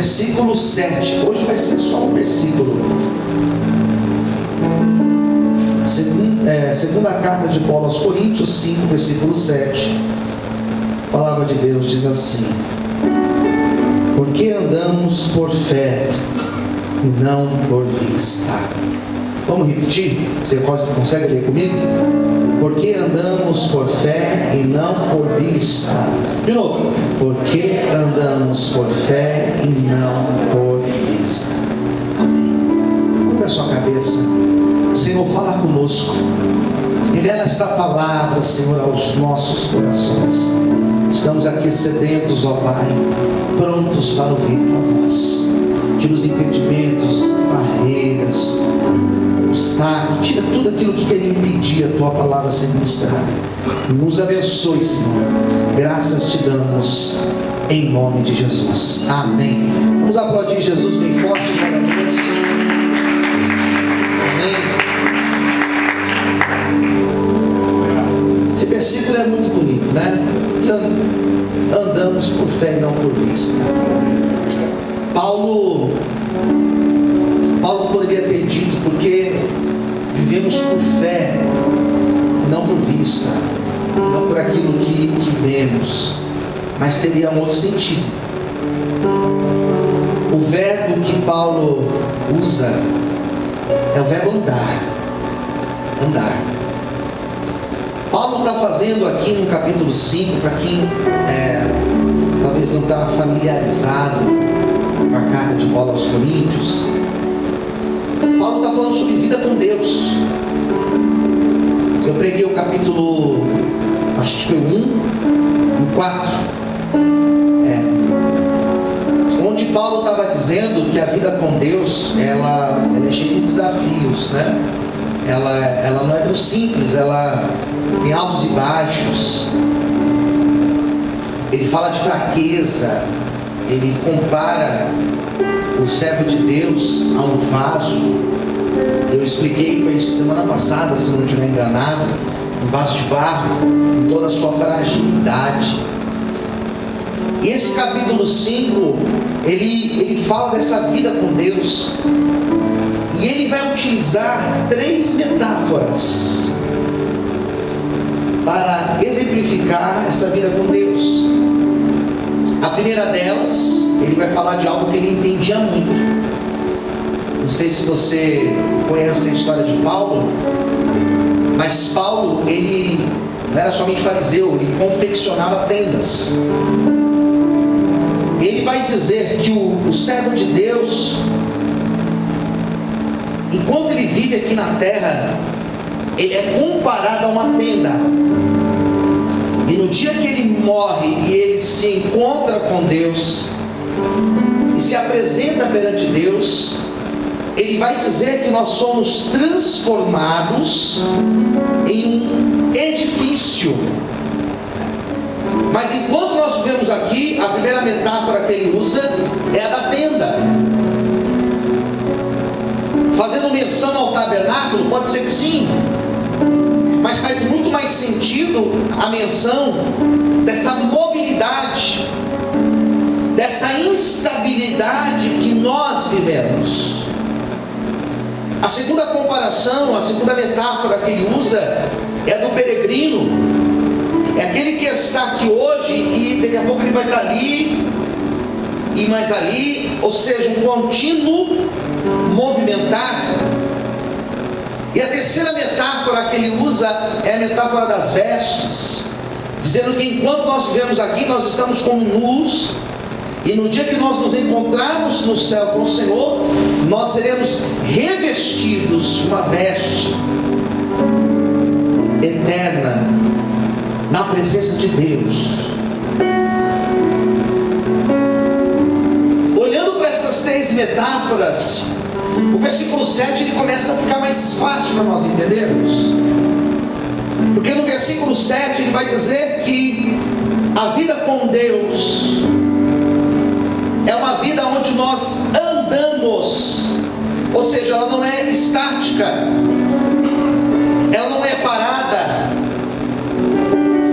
versículo 7. Hoje vai ser só um versículo. Segunda carta de Paulo aos Coríntios 5, versículo 7. A palavra de Deus diz assim: porque andamos por fé e não por vista. Vamos repetir? Você consegue ler comigo? Porque andamos por fé e não por vista. De novo. Porque andamos por fé e não por vista. Amém. Cubra a sua cabeça. Senhor, fala conosco. Revela esta palavra, Senhor, aos nossos corações. Estamos aqui sedentos, ó Pai, prontos para ouvir tua voz. Tira os impedimentos, barreiras, obstáculos, tira tudo aquilo que quer impedir a tua palavra ser ministrada. Nos abençoe, Senhor. Graças te damos em nome de Jesus. Amém. Vamos aplaudir Jesus bem forte, glória a Deus. Amém. Esse versículo é muito bonito, né? Andamos por fé e não por vista. Paulo poderia ter dito, porque vivemos por fé e não por vista, não por aquilo que vemos, mas teria um outro sentido. O verbo que Paulo usa é o verbo andar. Paulo está fazendo aqui no capítulo 5, para quem talvez não está familiarizado com a carta de Paulo aos Coríntios, Paulo está falando sobre vida com Deus. Eu preguei o capítulo, acho que foi 1 e 4, onde Paulo estava dizendo que a vida com Deus, ela é cheia de desafios, né? Ela não é tão simples, ela tem altos e baixos. Ele fala de fraqueza, ele compara o servo de Deus a um vaso. Eu expliquei, foi semana passada, se não estiver enganado, um vaso de barro, com toda a sua fragilidade. E esse capítulo 5, ele fala dessa vida com Deus. E ele vai utilizar 3 metáforas para exemplificar essa vida com Deus. A primeira delas, ele vai falar de algo que ele entendia muito. Não sei se você conhece a história de Paulo, mas Paulo, ele não era somente fariseu, ele confeccionava tendas. Ele vai dizer que o servo de Deus, enquanto ele vive aqui na terra, ele é comparado a uma tenda. E no dia que ele morre e ele se encontra com Deus e se apresenta perante Deus, ele vai dizer que nós somos transformados em um edifício. Mas enquanto nós vivemos aqui, a primeira metáfora que ele usa é a da tenda. Fazendo menção ao tabernáculo, pode ser que sim, mas faz muito mais sentido a menção dessa mobilidade, dessa instabilidade que nós vivemos. A segunda comparação, a segunda metáfora que ele usa é do peregrino. É aquele que está aqui hoje e daqui a pouco ele vai estar ali e mais ali, ou seja, um contínuo movimentar. E a terceira metáfora que ele usa é a metáfora das vestes, dizendo que enquanto nós vivemos aqui, nós estamos como nus, e no dia que nós nos encontrarmos no céu com o Senhor, nós seremos revestidos uma veste eterna na presença de Deus. Olhando para essas 3 metáforas, o versículo 7 ele começa a ficar mais fácil para nós entendermos, porque no versículo 7 ele vai dizer que a vida com Deus é uma vida onde nós andamos, ou seja, ela não é estática, ela não é parada.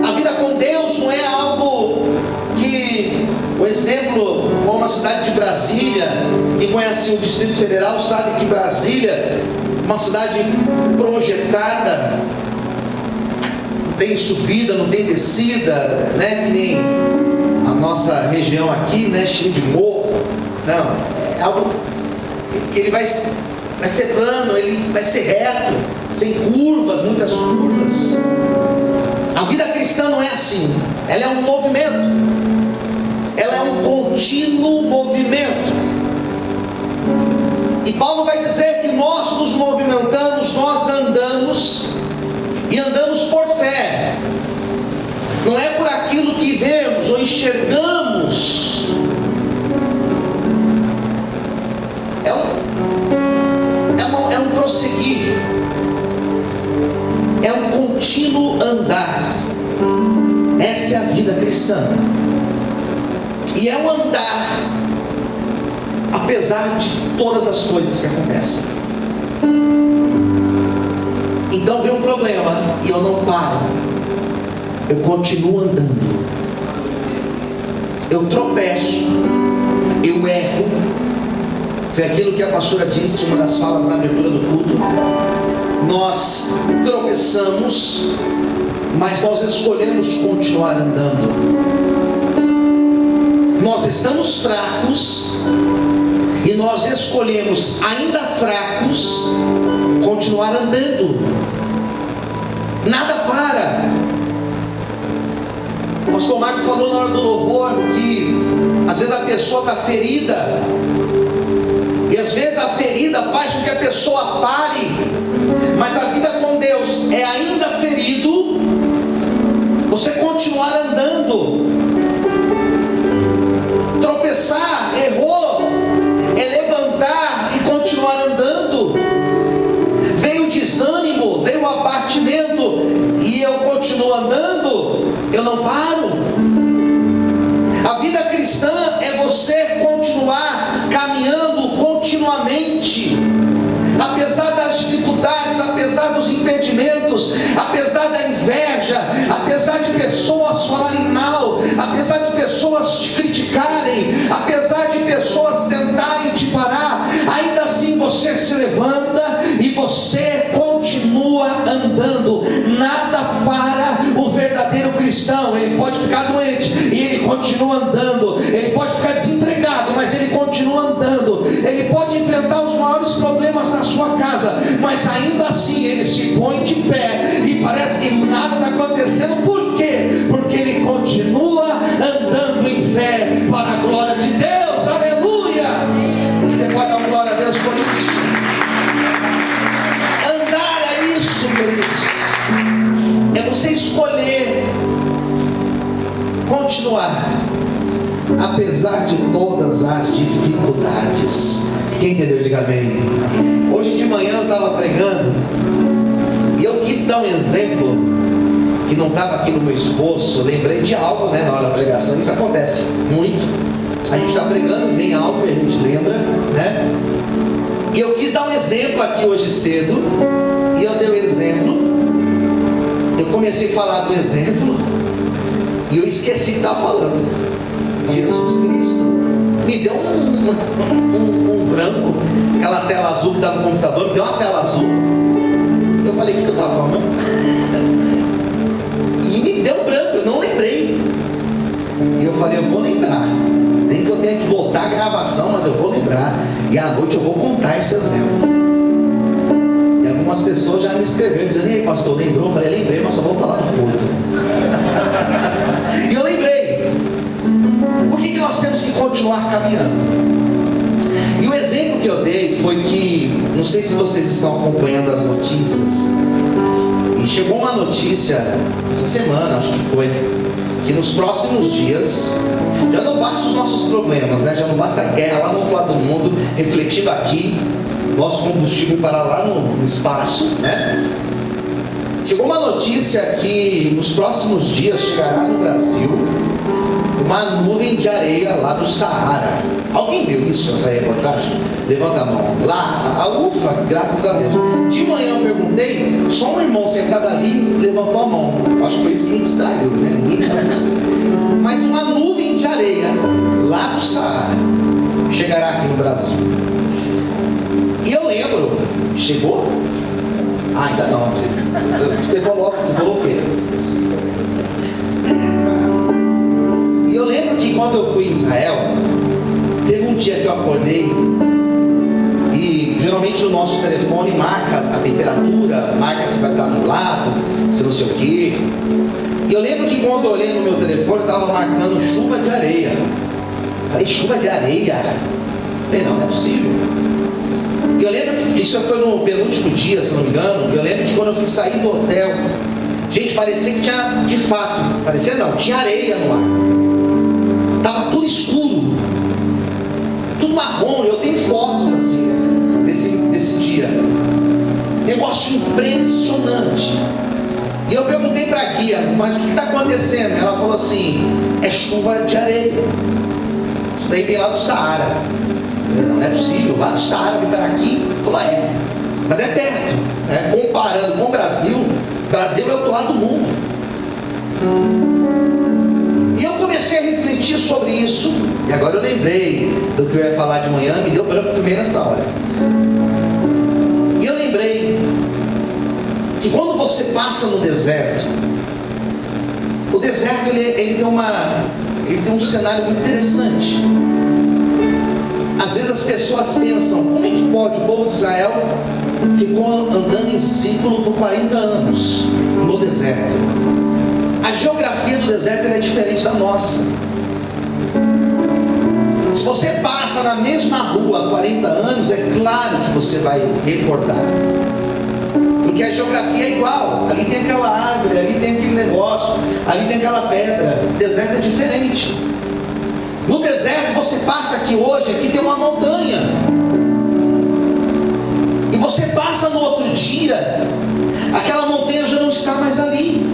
A vida com Deus não é algo que, por exemplo, como a cidade de Brasília, conhece o Distrito Federal sabe que Brasília, uma cidade projetada, não tem subida, não tem descida, né? Que nem a nossa região aqui, né? Cheio de morro. Não, é algo que ele vai ser plano, ele vai ser reto, sem curvas, muitas curvas. A vida cristã não é assim. Ela é um movimento. Ela é um contínuo movimento. E Paulo vai dizer que nós nos movimentamos, nós andamos, e andamos por fé. Não é por aquilo que vemos ou enxergamos. É um prosseguir. É um contínuo andar. Essa é a vida cristã. E é um andar, apesar de todas as coisas que acontecem. Então vem um problema e eu não paro. Eu continuo andando. Eu tropeço. Eu erro. Foi aquilo que a pastora disse em uma das falas na abertura do culto. Nós tropeçamos, mas nós escolhemos continuar andando. Nós estamos fracos e nós escolhemos, ainda fracos, continuar andando. Nada para. O pastor Marco falou na hora do louvor que às vezes a pessoa está ferida, e às vezes a ferida faz com que a pessoa pare, mas a vida com Deus é ainda ferido, você continuar andando. Tropeçar, errou, é levantar e continuar andando. Veio o desânimo, veio o abatimento, e eu continuo andando, eu não paro. A vida cristã é você continuar caminhando continuamente, apesar das dificuldades, apesar dos impedimentos, apesar da inveja, apesar de pessoas falarem mal, apesar de pessoas te criticarem, apesar de pessoas tentarem te parar, ainda assim você se levanta e você continua andando. Nada para o verdadeiro cristão. Ele pode ficar doente e ele continua andando. Ele pode ficar desempregado, mas ele continua andando. Ele pode enfrentar os maiores problemas na sua casa, mas ainda assim ele se põe de pé e parece que nada está acontecendo. Por quê? Porque ele continua andando em fé para a glória de Deus. Aleluia! Você pode dar glória a Deus por isso? Andar é isso, queridos. É você escolher continuar apesar de todas as dificuldades. Quem entendeu, diga amém. Hoje de manhã eu estava pregando e eu quis dar um exemplo que não estava aqui no meu esboço. Eu lembrei de algo, né, na hora da pregação. Isso acontece muito. A gente está pregando, vem algo e a gente lembra, né? E eu quis dar um exemplo aqui hoje cedo, e eu dei o exemplo. Eu comecei a falar do exemplo e eu esqueci de estar falando. Jesus Cristo me deu um branco, aquela tela azul que está no computador, me deu uma tela azul. Eu falei, o que eu estava falando? E me deu um branco, eu não lembrei. E eu falei, eu vou lembrar, nem que eu tenha que voltar a gravação, mas eu vou lembrar, e à noite eu vou contar esse exemplo. E algumas pessoas já me escreveram dizendo, e aí pastor, lembrou? Eu falei, lembrei, mas só vou falar no culto. E eu lembrei. Por que nós temos que continuar caminhando? E o exemplo que eu dei foi que, não sei se vocês estão acompanhando as notícias, e chegou uma notícia essa semana, acho que foi, que nos próximos dias, já não basta os nossos problemas, né? Já não basta a guerra lá no outro lado do mundo, refletindo aqui, nosso combustível para lá no espaço, né? Chegou uma notícia que nos próximos dias chegará no Brasil uma nuvem de areia lá do Saara. Alguém viu isso, essa reportagem? Levanta a mão. Lá, ufa, graças a Deus. De manhã eu perguntei, só um irmão sentado ali levantou a mão. Acho que foi isso que me distraiu, né? Ninguém já viu. Mas uma nuvem de areia lá do Saara chegará aqui no Brasil. dia que eu acordei, e geralmente no nosso telefone marca a temperatura, marca se vai estar nublado, se não sei o quê. E eu lembro que quando eu olhei no meu telefone, estava marcando chuva de areia. Falei, chuva de areia? Falei, não é possível. E eu lembro que isso foi no penúltimo dia, se não me engano. Eu lembro que quando eu fui sair do hotel, gente, parecia que tinha, de fato, parecia não, tinha areia no ar. Estava tudo escuro, tudo marrom. Eu tenho fotos assim desse dia. Negócio impressionante. E eu perguntei para a guia, mas o que está acontecendo? Ela falou assim, é chuva de areia. Isso daí vem lá do Saara. Não é possível, lá do Saara vir para aqui. Falou, é. Mas é perto, né? Comparando com o Brasil, Brasil é outro lado do mundo. E eu comecei a refletir sobre isso. E agora eu lembrei do que eu ia falar de manhã, me deu branco primeiro nessa hora. E eu lembrei que quando você passa no deserto, o deserto ele tem um cenário muito interessante. Às vezes as pessoas pensam, como é que pode? O povo de Israel ficou andando em círculo por 40 anos no deserto. A geografia do deserto é diferente da nossa. Se você passa na mesma rua há 40 anos, é claro que você vai recordar, porque a geografia é igual. Ali tem aquela árvore, ali tem aquele negócio, ali tem aquela pedra. O deserto é diferente. No deserto você passa aqui hoje, aqui tem uma montanha, e você passa no outro dia, aquela montanha já não está mais ali,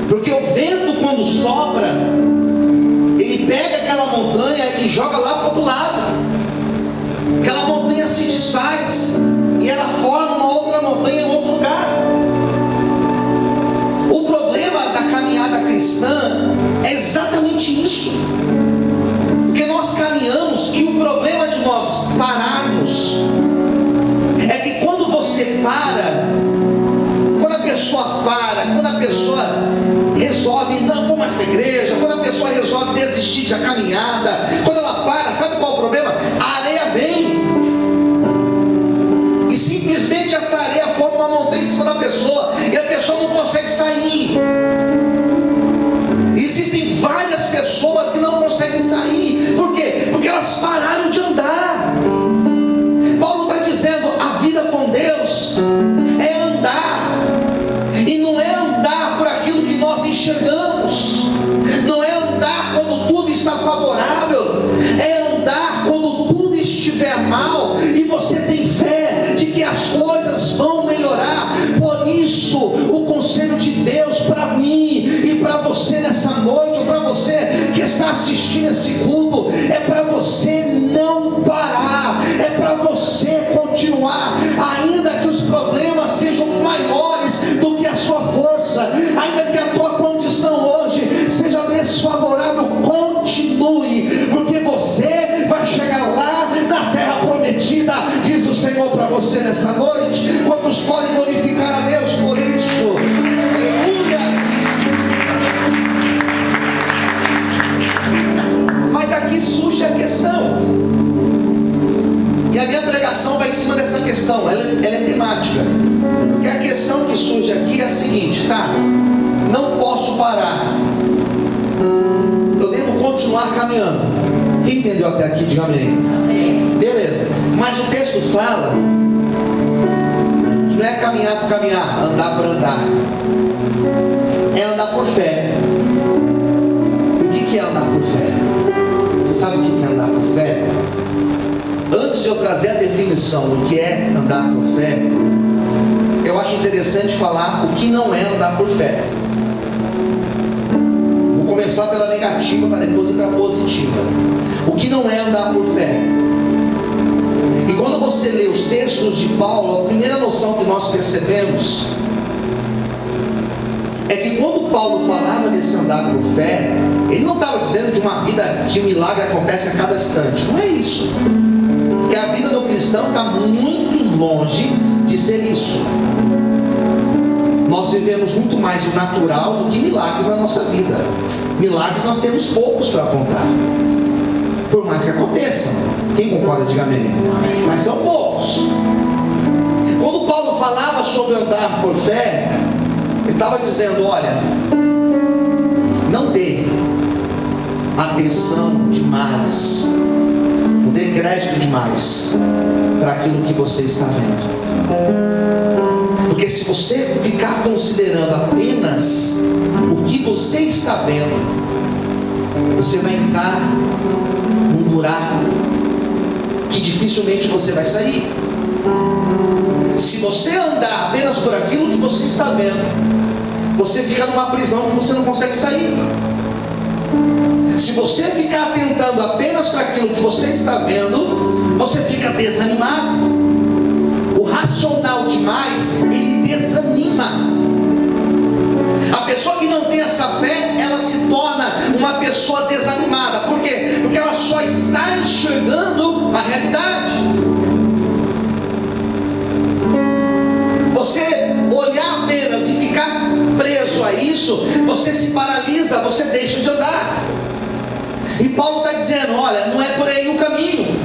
porque o vento, quando sopra, ele pega aquela montanha e joga lá para o outro lado. Aquela montanha se desfaz e ela forma uma outra montanha em outro lugar. O problema da caminhada cristã é exatamente isso, porque nós caminhamos, e o problema de nós pararmos é que quando você para, quando a pessoa para, quando a pessoa resolve não vou mais para a igreja, quando a pessoa resolve desistir da caminhada, quando ela para, sabe qual é o problema? A areia vem e simplesmente essa areia forma uma montanha em cima da pessoa, e a pessoa não consegue sair. Existem várias pessoas que não conseguem sair. Por quê? Porque elas pararam de andar. Paulo está dizendo, a vida com Deus é andar, e não é andar por aquilo que nós enxergamos, não é andar quando tudo está favorável, é andar quando tudo estiver mal e você tem fé de que as coisas vão melhorar. Por isso, o conselho de Deus para mim e para você nessa noite, ou para você que está assistindo esse culto, é para você não parar, é para você continuar, ainda que os problemas sejam maiores do que a sua força, ainda que a tua condição hoje seja desfavorável, continue, porque você vai chegar lá na terra prometida, diz o Senhor para você nessa noite. Quantos podem glorificar a Deus por isso? Aleluia! Mas aqui surge a questão, e a minha pregação vai em cima dessa questão, ela é temática, porque a questão que surge aqui é a seguinte, tá? Não posso parar, eu devo continuar caminhando. Quem entendeu até aqui, diga amém. Beleza, mas o texto fala que não é caminhar por caminhar, andar por andar, é andar por fé. E o que é andar por fé? Você sabe o que é andar por fé? Antes de eu trazer a definição do que é andar por fé, eu acho interessante falar o que não é andar por fé. Vou começar pela negativa para depois ir para a positiva. O que não é andar por fé? E quando você lê os textos de Paulo, a primeira noção que nós percebemos é que quando Paulo falava desse andar por fé, ele não estava dizendo de uma vida que o milagre acontece a cada instante. Não é isso. Porque a vida do cristão está muito longe de ser isso. Nós vivemos muito mais o natural do que milagres na nossa vida. Milagres nós temos poucos para contar. por mais que aconteçam. Quem concorda, diga amém. Mas são poucos. Quando Paulo falava sobre andar por fé, ele estava dizendo: olha, não dê atenção demais, não dê crédito demais para aquilo que você está vendo. Porque se você ficar considerando apenas o que você está vendo, você vai entrar num buraco que dificilmente você vai sair. Se você andar apenas por aquilo que você está vendo, você fica numa prisão que você não consegue sair. Se você ficar atentando apenas para aquilo que você está vendo, você fica desanimado. O racional demais, ele desanima. A pessoa que não tem essa fé, ela se torna uma pessoa desanimada. Por quê? Porque ela só está enxergando a realidade. Você olhar apenas e ficar preso a isso, você se paralisa, você deixa de andar. E Paulo está dizendo: olha, não é por aí o caminho.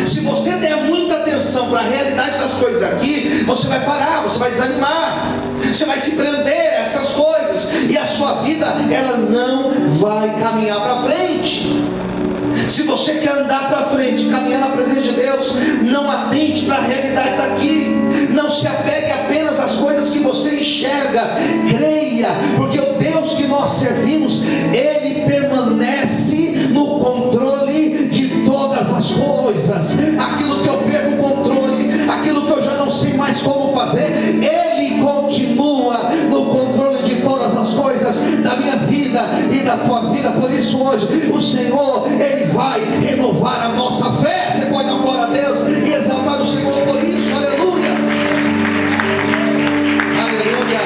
Se você der muita atenção para a realidade das coisas aqui, você vai parar, você vai desanimar, você vai se prender a essas coisas, e a sua vida, ela não vai caminhar para frente. Se você quer andar para frente, caminhar na presença de Deus, não atente para a realidade daqui. Não se apegue apenas às coisas que você enxerga. Creia, porque o Deus que nós servimos, Ele permanece no controle de todas as coisas. Aquilo que eu perco o controle, aquilo que eu já não sei mais como fazer, Ele continua no controle de todas as coisas da minha vida e da tua vida. Por isso hoje o Senhor, Ele vai renovar a nossa fé. Você pode dar glória a Deus e exaltar o Senhor por isso. Aleluia, aleluia.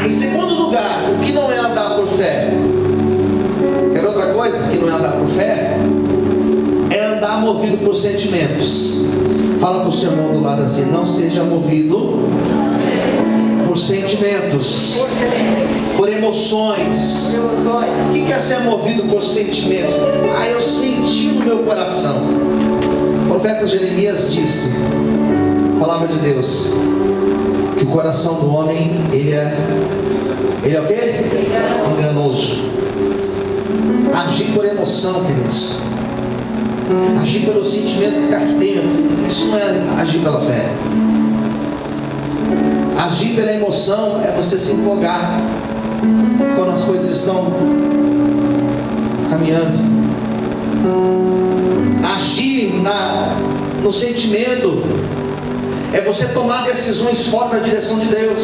Em segundo lugar, o que não é andar por fé? Quer outra coisa que não é andar por fé? É andar movido por sentimentos. Fala para o seu irmão do lado assim: não seja movido por sentimentos, por emoções. O que é ser movido por sentimentos? Eu senti no meu coração. O profeta Jeremias disse, palavra de Deus, que o coração do homem, ele é o quê? Enganoso. Agir por emoção, queridos, agir pelo sentimento que está aqui dentro, isso não é agir pela fé. Agir pela emoção é você se empolgar quando as coisas estão caminhando. Agir no sentimento é você tomar decisões fora da direção de Deus.